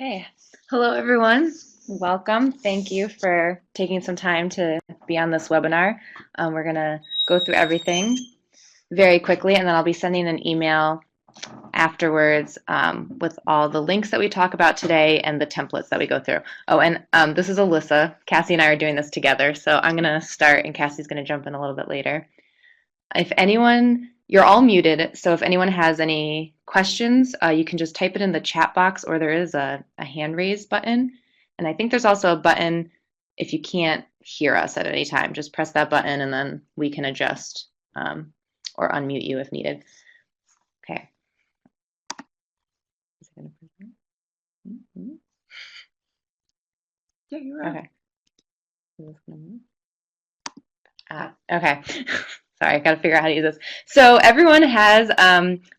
Okay, hello everyone. Welcome. Thank you for taking some time to be on this webinar. We're going to go through everything very quickly, and then I'll be sending an email afterwards with all the links that we talk about today and the templates that we go through. Oh, and this is Alyssa. Cassie and I are doing this together, so I'm going to start and Cassie's going to jump in a little bit later. If anyone, you're all muted, so if anyone has any questions, you can just type it in the chat box, or there is a hand raise button. And I think there's also a button if you can't hear us at any time. Just press that button and then we can adjust or unmute you if needed. Okay. Yeah, you're right. Okay. Okay. Sorry, I got to figure out how to use this. So everyone has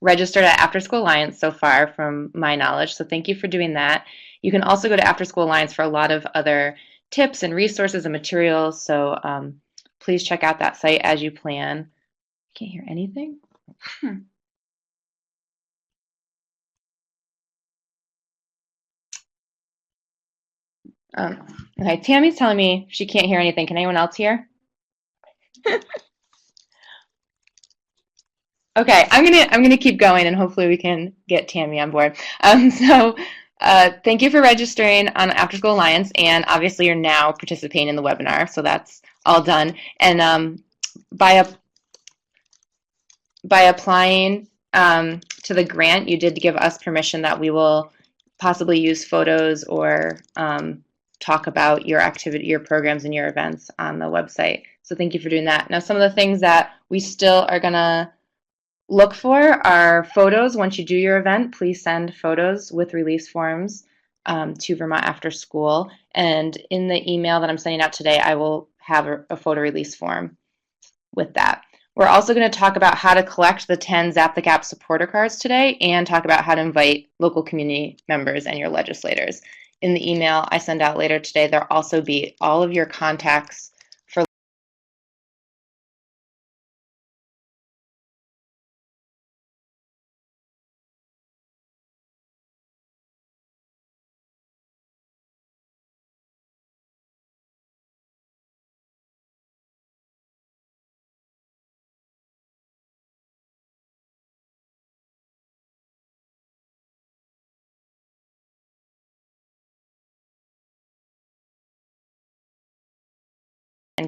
registered at After School Alliance so far, from my knowledge. So thank you for doing that. You can also go to After School Alliance for a lot of other tips and resources and materials. So please check out that site as you plan. Can't hear anything? Okay, Tammy's telling me she can't hear anything. Can anyone else hear? Okay, I'm gonna keep going, and hopefully we can get Tammy on board. Thank you for registering on After School Alliance, and obviously you're now participating in the webinar, so that's all done. And by applying to the grant, you did give us permission that we will possibly use photos or talk about your activity, your programs, and your events on the website. So thank you for doing that. Now, some of the things that we still are gonna look for are photos. Once you do your event, please send photos with release forms to Vermont Afterschool. And in the email that I'm sending out today, I will have a photo release form with that. We're also going to talk about how to collect the 10 Zap the Gap supporter cards today, and talk about how to invite local community members and your legislators. In the email I send out later today, there'll also be all of your contacts for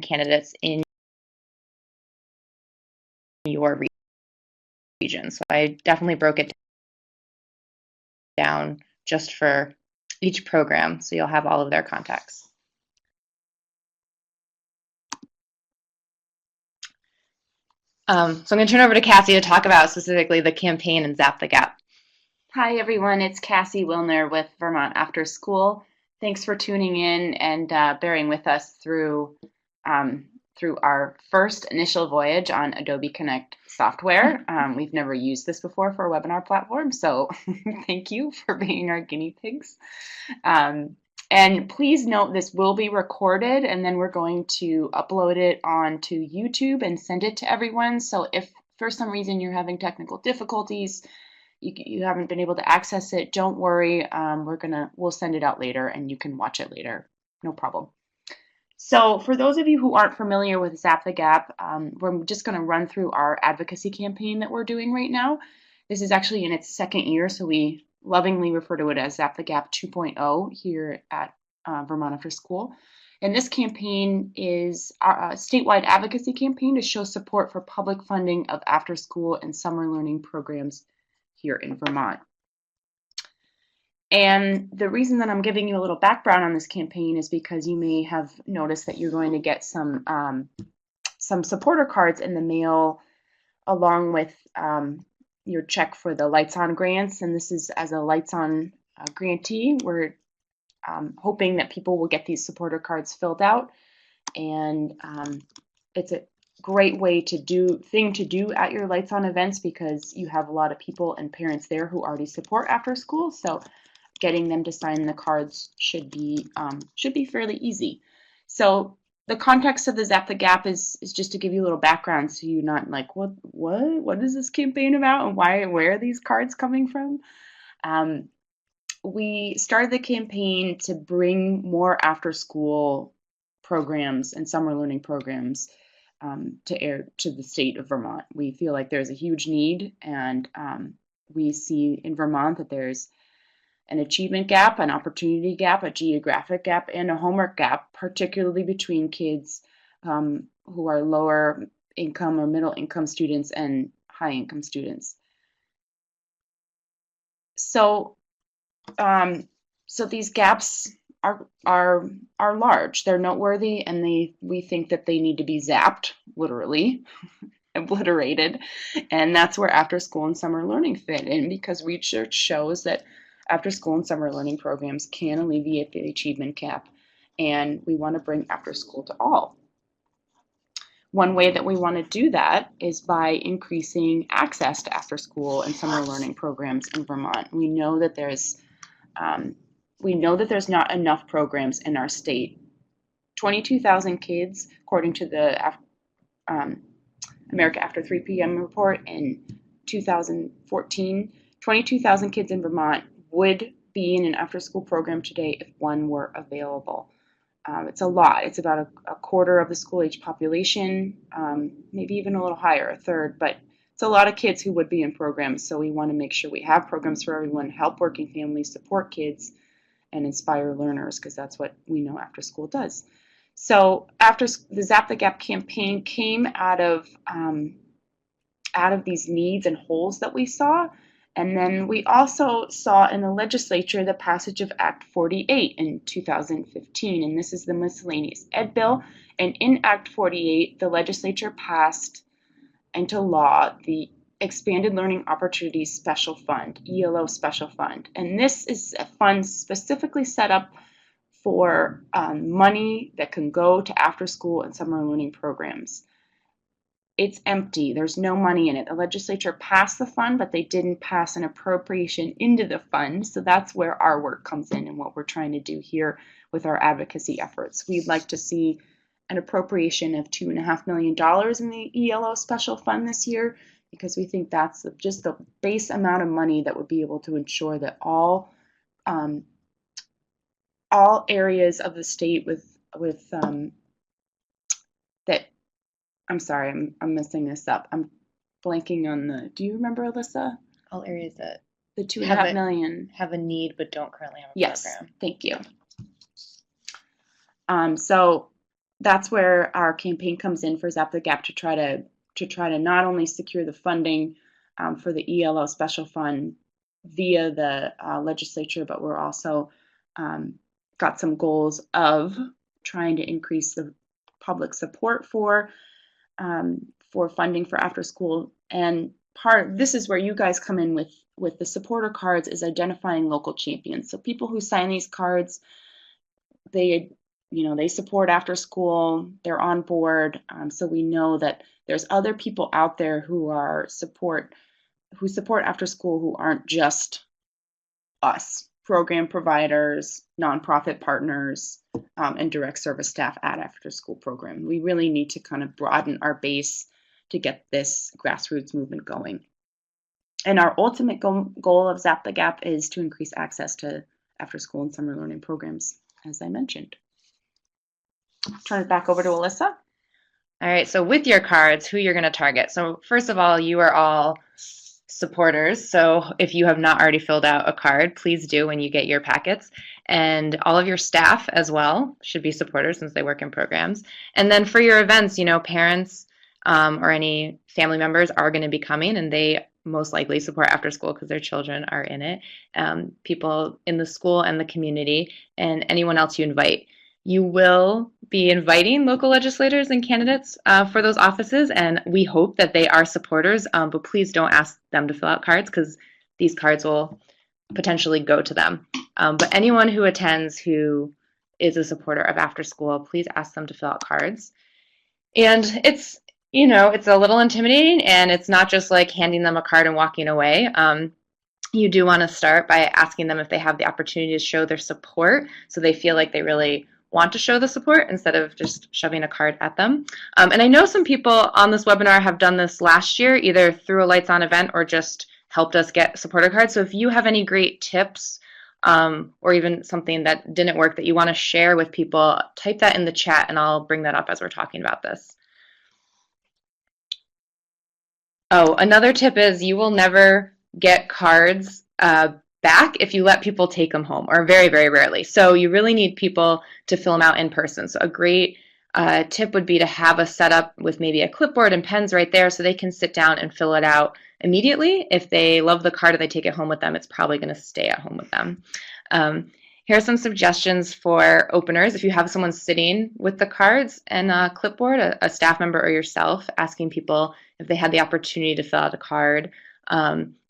candidates in your region. So I definitely broke it down just for each program, so you'll have all of their contacts. So I'm going to turn over to Cassie to talk about specifically the campaign and Zap the Gap. Hi, everyone. It's Cassie Wilner with Vermont Afterschool. Thanks for tuning in and bearing with us through our first initial voyage on Adobe Connect software. We've never used this before for a webinar platform, so thank you for being our guinea pigs. And please note, this will be recorded, and then we're going to upload it onto YouTube and send it to everyone. So if for some reason you're having technical difficulties, you haven't been able to access it, don't worry. We'll send it out later and you can watch it later. No problem. So for those of you who aren't familiar with Zap the Gap, we're just going to run through our advocacy campaign that we're doing right now. This is actually in its second year, so we lovingly refer to it as Zap the Gap 2.0 here at Vermont Afterschool. And this campaign is a statewide advocacy campaign to show support for public funding of after-school and summer learning programs here in Vermont. And the reason that I'm giving you a little background on this campaign is because you may have noticed that you're going to get some supporter cards in the mail along with your check for the Lights On grants. And this is as a Lights On grantee. We're hoping that people will get these supporter cards filled out. And it's a great way to do at your Lights On events, because you have a lot of people and parents there who already support after school. So getting them to sign the cards should be fairly easy. So the context of the Zap the Gap is just to give you a little background, so you're not like, what is this campaign about, and where are these cards coming from? we started the campaign to bring more after-school programs and summer learning programs to the state of Vermont. We feel like there's a huge need, and we see in Vermont that there's an achievement gap, an opportunity gap, a geographic gap, and a homework gap, particularly between kids who are lower income or middle income students and high income students. So these gaps are large. They're noteworthy, and we think that they need to be zapped, literally, obliterated, and that's where after school and summer learning fit in, because research shows that after school and summer learning programs can alleviate the achievement gap, and we want to bring after school to all. One way that we want to do that is by increasing access to after school and summer learning programs in Vermont. We know that there's not enough programs in our state. 22,000 kids, according to the America After 3 p.m. report in 2014, 22,000 kids in Vermont would be in an after-school program today if one were available. It's a lot. It's about a quarter of the school-age population, maybe even a little higher, a third, but it's a lot of kids who would be in programs, so we want to make sure we have programs for everyone, help working families, support kids, and inspire learners, because that's what we know after school does. So after the Zap the Gap campaign came out of these needs and holes that we saw, and then we also saw in the legislature the passage of Act 48 in 2015, and this is the miscellaneous ed bill. And in Act 48, the legislature passed into law the Expanded Learning Opportunities Special Fund, ELO Special Fund. And this is a fund specifically set up for money that can go to after school and summer learning programs. It's empty. There's no money in it. The legislature passed the fund, but they didn't pass an appropriation into the fund. So that's where our work comes in and what we're trying to do here with our advocacy efforts. We'd like to see an appropriation of $2.5 million in the ELO special fund this year, because we think that's just the base amount of money that would be able to ensure that all areas of the state with that. I'm sorry, I'm messing this up. I'm blanking on the. Do you remember, Alyssa? All areas that the $2.5 million have a need but don't currently have a program. Yes, thank you. So that's where our campaign comes in for Zap the Gap to try to not only secure the funding for the ELO special fund via the legislature, but we're also got some goals of trying to increase the public support for funding for after school. And this is where you guys come in with the supporter cards, is identifying local champions. So people who sign these cards, they support after school, they're on board. So we know that there's other people out there who support after school who aren't just us, program providers, nonprofit partners, and direct service staff at after school program. We really need to kind of broaden our base to get this grassroots movement going. And our ultimate goal of Zap the Gap is to increase access to after school and summer learning programs, as I mentioned. Turn it back over to Alyssa. All right, so with your cards, who you're going to target. So first of all, you are all supporters. So if you have not already filled out a card, please do when you get your packets. And all of your staff as well should be supporters since they work in programs. And then for your events, parents or any family members are going to be coming, and they most likely support after school because their children are in it. People in the school and the community, and anyone else you invite. You will be inviting local legislators and candidates for those offices, and we hope that they are supporters, but please don't ask them to fill out cards because these cards will potentially go to them. But anyone who attends who is a supporter of after school, please ask them to fill out cards. And it's a little intimidating, and it's not just like handing them a card and walking away. You do want to start by asking them if they have the opportunity to show their support so they feel like they really want to show the support instead of just shoving a card at them. And I know some people on this webinar have done this last year, either through a Lights On event or just helped us get supporter cards. So if you have any great tips or even something that didn't work that you want to share with people, type that in the chat and I'll bring that up as we're talking about this. Oh, another tip is you will never get cards back if you let people take them home, or very, very rarely. So you really need people to fill them out in person. So a great tip would be to have a setup with maybe a clipboard and pens right there so they can sit down and fill it out immediately. If they love the card or they take it home with them, it's probably going to stay at home with them. Here are some suggestions for openers. If you have someone sitting with the cards and a clipboard, a staff member or yourself, asking people if they had the opportunity to fill out a card,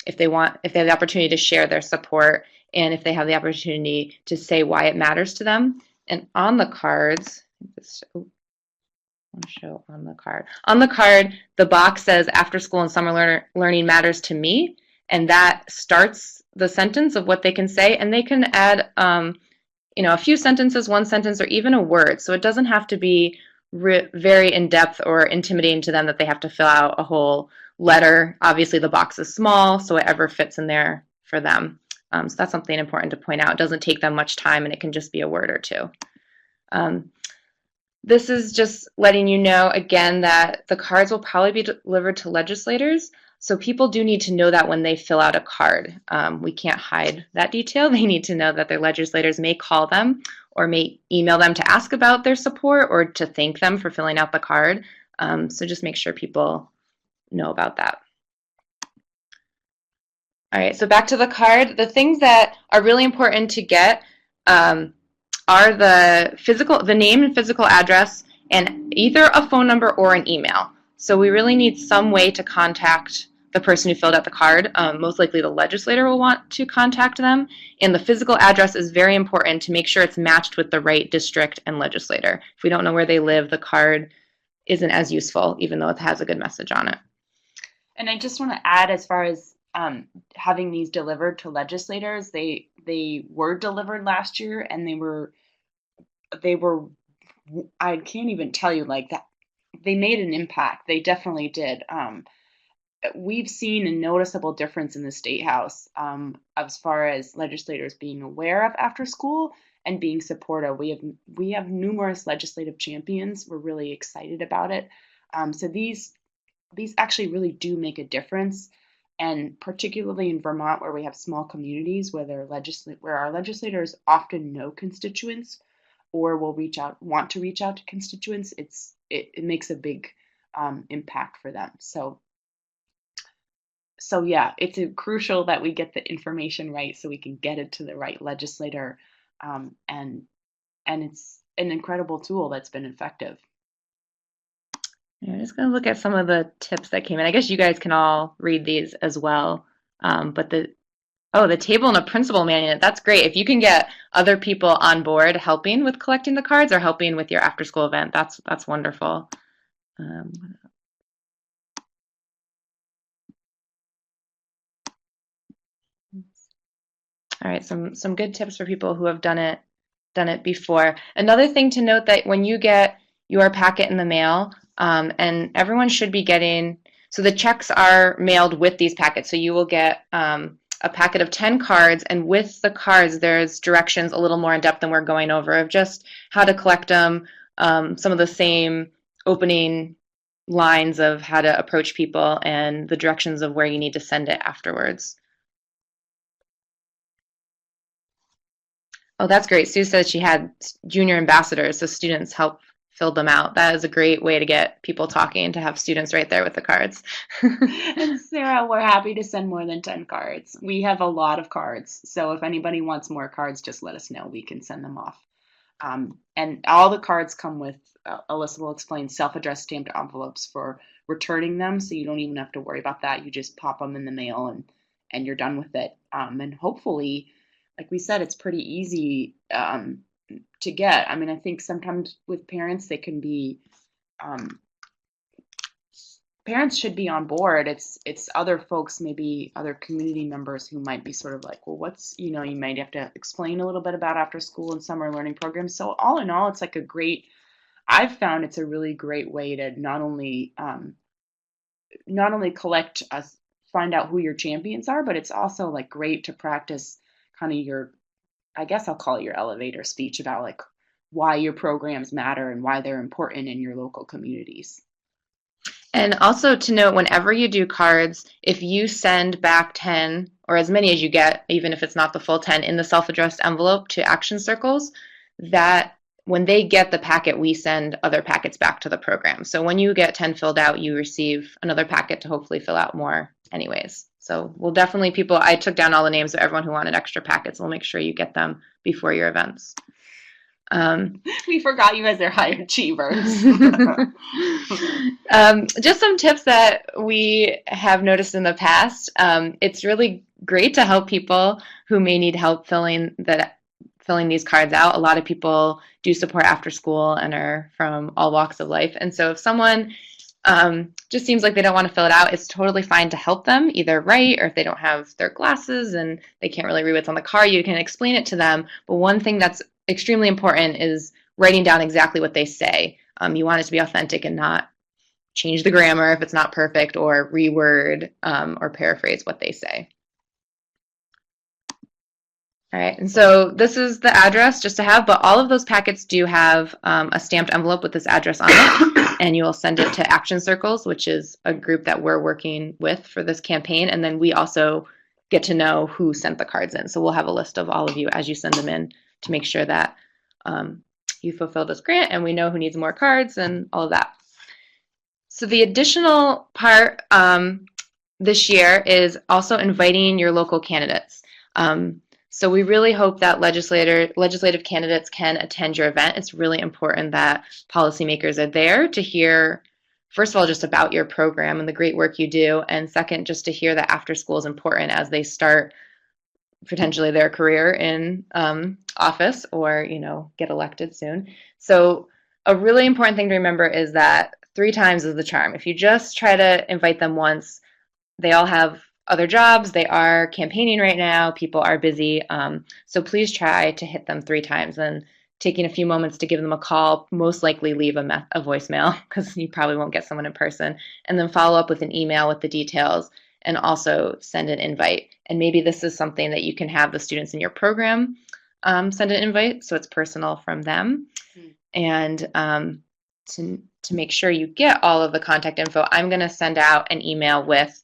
if they have the opportunity to share their support, and if they have the opportunity to say why it matters to them. And on the cards, I want to show on the card. On the card, the box says after school and summer learning matters to me, and that starts the sentence of what they can say, and they can add a few sentences, one sentence, or even a word. So it doesn't have to be very in-depth or intimidating to them that they have to fill out a whole letter. Obviously, the box is small, so whatever fits in there for them. So that's something important to point out. It doesn't take them much time, and it can just be a word or two. This is just letting you know, again, that the cards will probably be delivered to legislators. So people do need to know that when they fill out a card. We can't hide that detail. They need to know that their legislators may call them or may email them to ask about their support or to thank them for filling out the card. So just make sure people know about that. All right, so back to the card. The things that are really important to get are the name and physical address and either a phone number or an email. So we really need some way to contact the person who filled out the card. Most likely the legislator will want to contact them, and the physical address is very important to make sure it's matched with the right district and legislator. If we don't know where they live, the card isn't as useful, even though it has a good message on it. And I just want to add, as far as having these delivered to legislators, they were delivered last year, and they were I can't even tell you, like, that they made an impact. They definitely did. We've seen a noticeable difference in the State House as far as legislators being aware of after school and being supportive. We have numerous legislative champions. We're really excited about it. So these actually really do make a difference, and particularly in Vermont, where we have small communities where our legislators often know constituents or will want to reach out to constituents, it makes a big impact for them. So yeah, it's crucial that we get the information right so we can get it to the right legislator, and it's an incredible tool that's been effective. I'm just going to look at some of the tips that came in. I guess you guys can all read these as well. But the table and a principal manual, that's great. If you can get other people on board helping with collecting the cards or helping with your after-school event, that's wonderful. All right, some good tips for people who have done it before. Another thing to note, that when you get your packet in the mail, and everyone should be getting, so the checks are mailed with these packets. So you will get a packet of 10 cards, and with the cards there's directions a little more in depth than we're going over of just how to collect them, some of the same opening lines of how to approach people, and the directions of where you need to send it afterwards. Oh, that's great. Sue said she had junior ambassadors, so students help fill them out. That is a great way to get people talking, to have students right there with the cards. And Sarah, we're happy to send more than 10 cards. We have a lot of cards, so if anybody wants more cards, just let us know. We can send them off. And all the cards come with, Alyssa will explain, self-addressed stamped envelopes for returning them, so you don't even have to worry about that. You just pop them in the mail and you're done with it. And hopefully, like we said, it's pretty easy to get. I mean, I think sometimes with parents, they can be, parents should be on board. It's other folks, maybe other community members, who might be sort of like, well, you might have to explain a little bit about after school and summer learning programs. So all in all, it's like I've found it's a really great way to not only collect find out who your champions are, but it's also like great to practice kind of your I guess I'll call it your elevator speech about like why your programs matter and why they're important in your local communities. And also to note, whenever you do cards, if you send back 10 or as many as you get, even if it's not the full 10, in the self-addressed envelope to Action Circles, that when they get the packet, we send other packets back to the program. So when you get 10 filled out, you receive another packet to hopefully fill out more anyways. So we'll definitely, I took down all the names of everyone who wanted extra packets. We'll make sure you get them before your events. We forgot you as their high achievers. Just some tips that we have noticed in the past. It's really great to help people who may need help filling these cards out. A lot of people do support after school and are from all walks of life. And so if someone just seems like they don't want to fill it out, it's totally fine to help them either write, or if they don't have their glasses and they can't really read what's on the card, you can explain it to them. But one thing that's extremely important is writing down exactly what they say. You want it to be authentic and not change the grammar if it's not perfect, or reword or paraphrase what they say. All right, and so this is the address just to have, but all of those packets do have a stamped envelope with this address on it, and you will send it to Action Circles, which is a group that we're working with for this campaign, and then we also get to know who sent the cards in. So we'll have a list of all of you as you send them in to make sure that you fulfill this grant and we know who needs more cards and all of that. So the additional part this year is also inviting your local candidates. So we really hope that legislative candidates can attend your event. It's really important that policymakers are there to hear, first of all, just about your program and the great work you do, and second, just to hear that after school is important as they start potentially their career in office or, get elected soon. So a really important thing to remember is that 3 times is the charm. If you just try to invite them once, they all have other jobs, they are campaigning right now, people are busy, so please try to hit them 3 times, and taking a few moments to give them a call, most likely leave a voicemail because you probably won't get someone in person, and then follow up with an email with the details, and also send an invite. And maybe this is something that you can have the students in your program send an invite, so it's personal from them. And to make sure you get all of the contact info, I'm going to send out an email with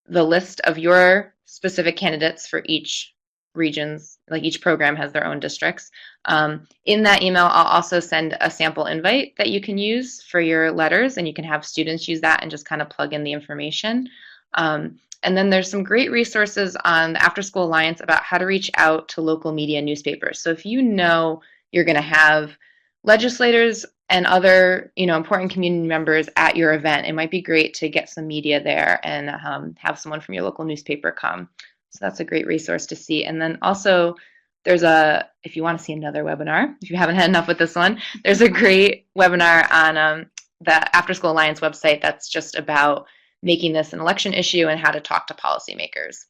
the list of your specific candidates for each regions, like each program has their own districts. In that email, I'll also send a sample invite that you can use for your letters, and you can have students use that and just kind of plug in the information. And then there's some great resources on the After School Alliance about how to reach out to local media and newspapers. So if you know you're going to have legislators and other, important community members at your event, it might be great to get some media there and have someone from your local newspaper come. So that's a great resource to see. And then also if you want to see another webinar, if you haven't had enough with this one, there's a great webinar on the After School Alliance website that's just about making this an election issue and how to talk to policymakers,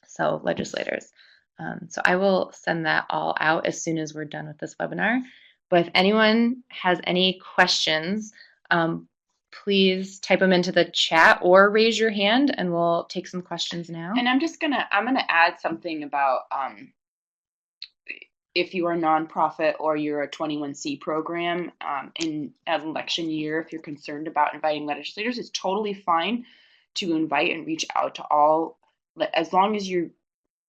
so legislators. So I will send that all out as soon as we're done with this webinar. But if anyone has any questions, please type them into the chat or raise your hand, and we'll take some questions now. And I'm gonna add something about if you are a nonprofit or you're a 21C program in an election year, if you're concerned about inviting legislators, it's totally fine to invite and reach out to all, as long as you're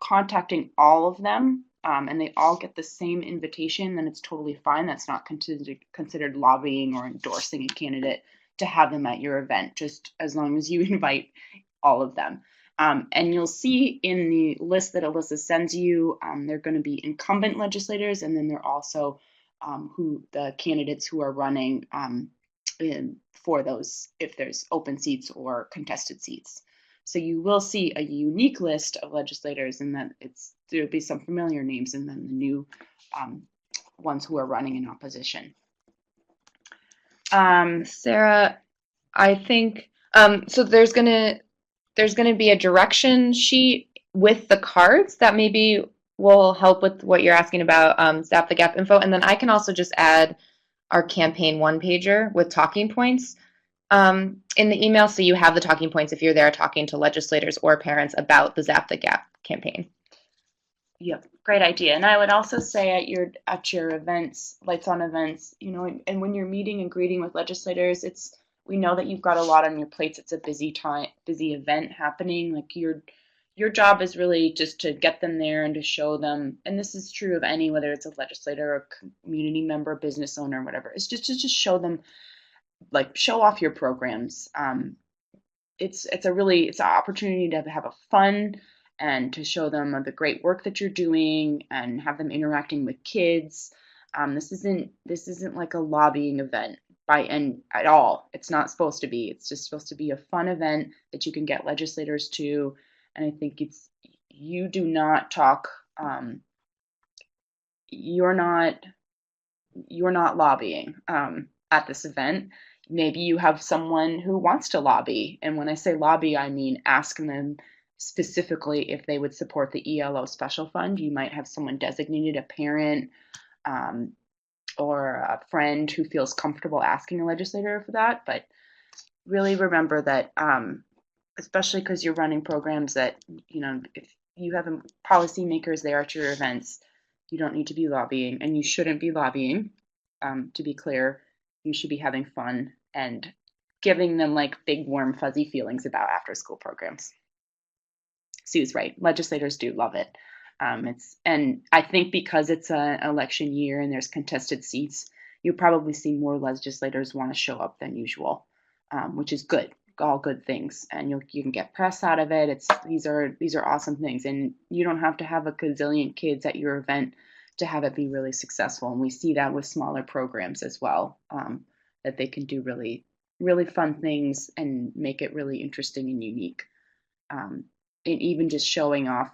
contacting all of them and they all get the same invitation, then it's totally fine. That's not considered lobbying or endorsing a candidate to have them at your event, just as long as you invite all of them. And you'll see in the list that Alyssa sends you, they're going to be incumbent legislators, and then they're also the candidates who are running for those, if there's open seats or contested seats. So you will see a unique list of legislators, and then there'll be some familiar names, and then the new ones who are running in opposition. Sarah, I think so. There's gonna be a direction sheet with the cards that maybe will help with what you're asking about Zap the Gap info, and then I can also just add our campaign one-pager with talking points in the email, so you have the talking points if you're there talking to legislators or parents about the Zap the Gap campaign. Yep, Great idea. And I would also say at your events, Lights On events, and when you're meeting and greeting with legislators, we know that you've got a lot on your plates. It's a busy event happening. Like your job is really just to get them there and to show them, and this is true of any, whether it's a legislator or community member, business owner, whatever. It's just to show them, like, show off your programs. It's an opportunity to have a fun and to show them the great work that you're doing and have them interacting with kids. This isn't like a lobbying event at all. It's not supposed to be. It's just supposed to be a fun event that you can get legislators to. And I think you do not talk. You're not lobbying at this event. Maybe you have someone who wants to lobby. And when I say lobby, I mean ask them specifically if they would support the ELO special fund. You might have someone designated, a parent or a friend who feels comfortable asking a legislator for that. But really remember that, especially because you're running programs that, if you have policymakers there at your events, you don't need to be lobbying, and you shouldn't be lobbying. To be clear, you should be having fun and giving them like big, warm, fuzzy feelings about after-school programs. Sue's right. Legislators do love it. And I think because it's an election year and there's contested seats, you'll probably see more legislators want to show up than usual, which is good. All good things, and you can get press out of it. These are awesome things, and you don't have to have a gazillion kids at your event to have it be really successful. And we see that with smaller programs as well, that they can do really, really fun things and make it really interesting and unique. And even just showing off,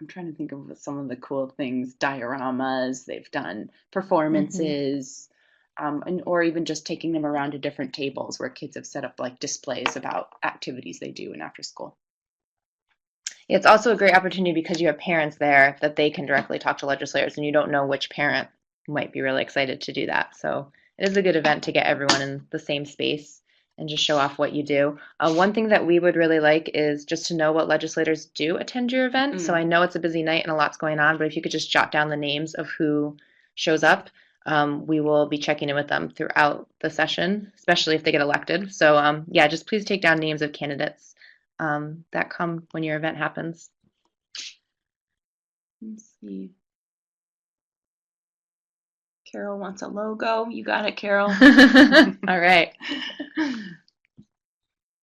I'm trying to think of some of the cool things, dioramas, they've done performances, or even just taking them around to different tables where kids have set up like displays about activities they do in after school. It's also a great opportunity because you have parents there that they can directly talk to legislators, and you don't know which parent might be really excited to do that. So it is a good event to get everyone in the same space and just show off what you do. One thing that we would really like is just to know what legislators do attend your event. So I know it's a busy night and a lot's going on, but if you could just jot down the names of who shows up, we will be checking in with them throughout the session, especially if they get elected. So yeah, just please take down names of candidates that come when your event happens. Let's see. Carol wants a logo. You got it, Carol. All right.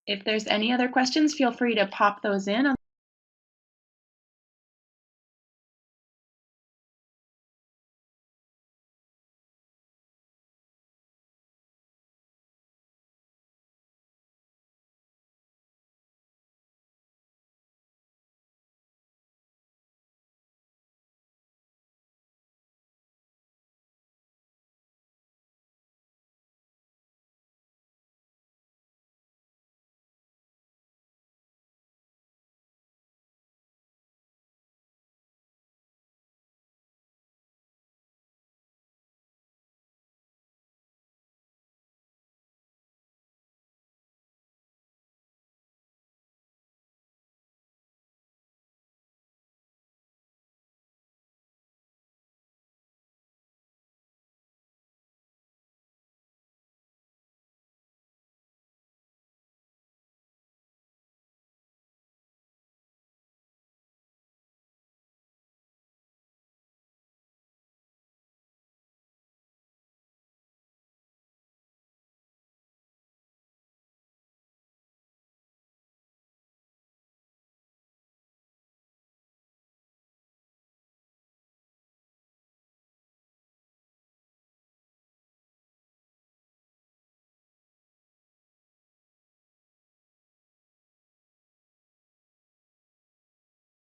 If there's any other questions, feel free to pop those in.